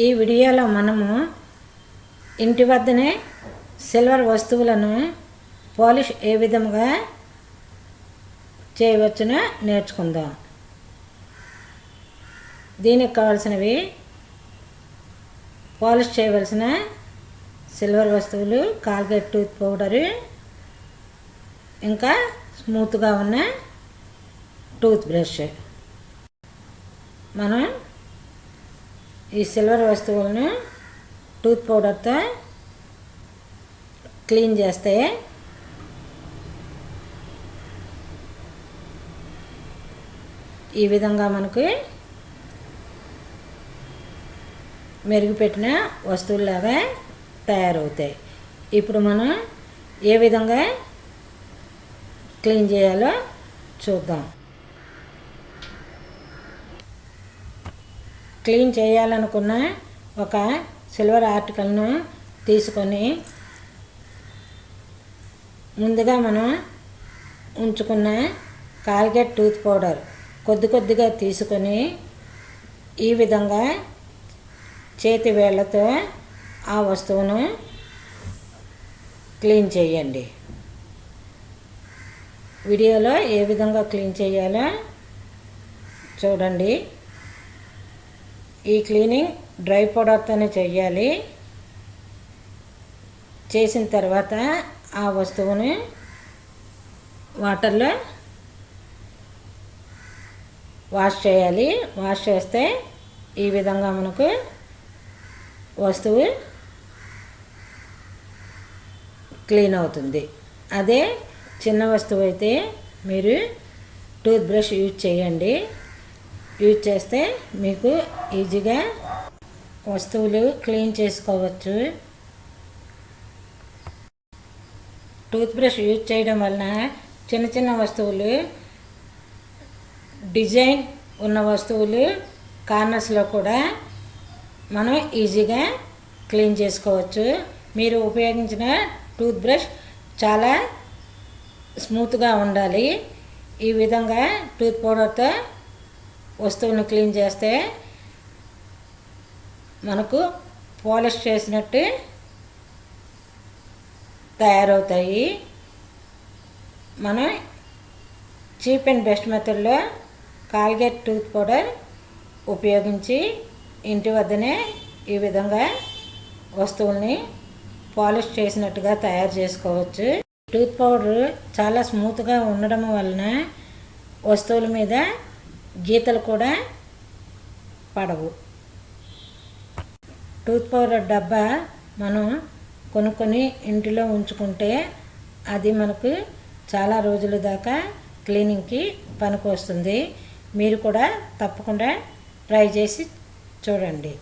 ఈ వీడియోలో మనము ఇంటి వద్దనే సిల్వర్ వస్తువులను పాలిష్ ఏ విధంగా చేయవచ్చునో నేర్చుకుందాం. దీనికి కావాల్సినవి పాలిష్ చేయవలసిన సిల్వర్ వస్తువులు, కాల్గేట్ టూత్ పౌడరు, ఇంకా స్మూత్గా ఉన్న టూత్ బ్రష్. మనం ఈ సిల్వర్ వస్తువులను టూత్ పౌడర్తో క్లీన్ చేస్తే ఈ విధంగా మనకు మెరుగుపెట్టిన వస్తువుల్లాగా తయారవుతాయి. ఇప్పుడు మనం ఏ విధంగా క్లీన్ చేయాలో చూద్దాం. క్లీన్ చేయాలనుకున్న ఒక సిల్వర్ ఆర్టికల్ను తీసుకొని ముందుగా మనం ఉంచుకున్న కాల్గేట్ టూత్ పౌడర్ కొద్దిగా తీసుకొని ఈ విధంగా చేతి వేళ్ళతో ఆ వస్తువును క్లీన్ చేయండి. వీడియోలో ఏ విధంగా క్లీన్ చేయాలో చూడండి. ఈ క్లీనింగ్ డ్రై పౌడర్తోనే చేయాలి. చేసిన తర్వాత ఆ వస్తువుని వాటర్లో వాష్ చేయాలి. వాష్ చేస్తే ఈ విధంగా మనకు వస్తువు క్లీన్ అవుతుంది. అదే చిన్న వస్తువు అయితే మీరు టూత్ బ్రష్ యూజ్ చేయండి. యూజ్ చేస్తే మీకు ఈజీగా వస్తువులు క్లీన్ చేసుకోవచ్చు. టూత్ బ్రష్ యూజ్ చేయడం వలన చిన్న వస్తువులు, డిజైన్ ఉన్న వస్తువులు కార్నర్స్లో కూడా మనం ఈజీగా క్లీన్ చేసుకోవచ్చు. మీరు ఉపయోగించిన టూత్ బ్రష్ చాలా స్మూత్గా ఉండాలి. ఈ విధంగా టూత్ పౌడర్తో వస్తువును క్లీన్ చేస్తే మనకు పాలిష్ చేసినట్టు తయారవుతాయి. మనం చీప్ అండ్ బెస్ట్ మెథడ్లో కాల్గేట్ టూత్ పౌడర్ ఉపయోగించి ఇంటి వద్దనే ఈ విధంగా వస్తువుల్ని పాలిష్ చేసినట్టుగా తయారు చేసుకోవచ్చు. టూత్ పౌడర్ చాలా స్మూత్గా ఉండడం వలన వస్తువుల మీద గీతలు కూడా పడవు. టూత్ పౌడర్ డబ్బా మనం కొనుక్కొని ఇంటిలో ఉంచుకుంటే అది మనకు చాలా రోజుల దాకా క్లీనింగ్కి పనికి వస్తుంది. మీరు కూడా తప్పకుండా ట్రై చేసి చూడండి.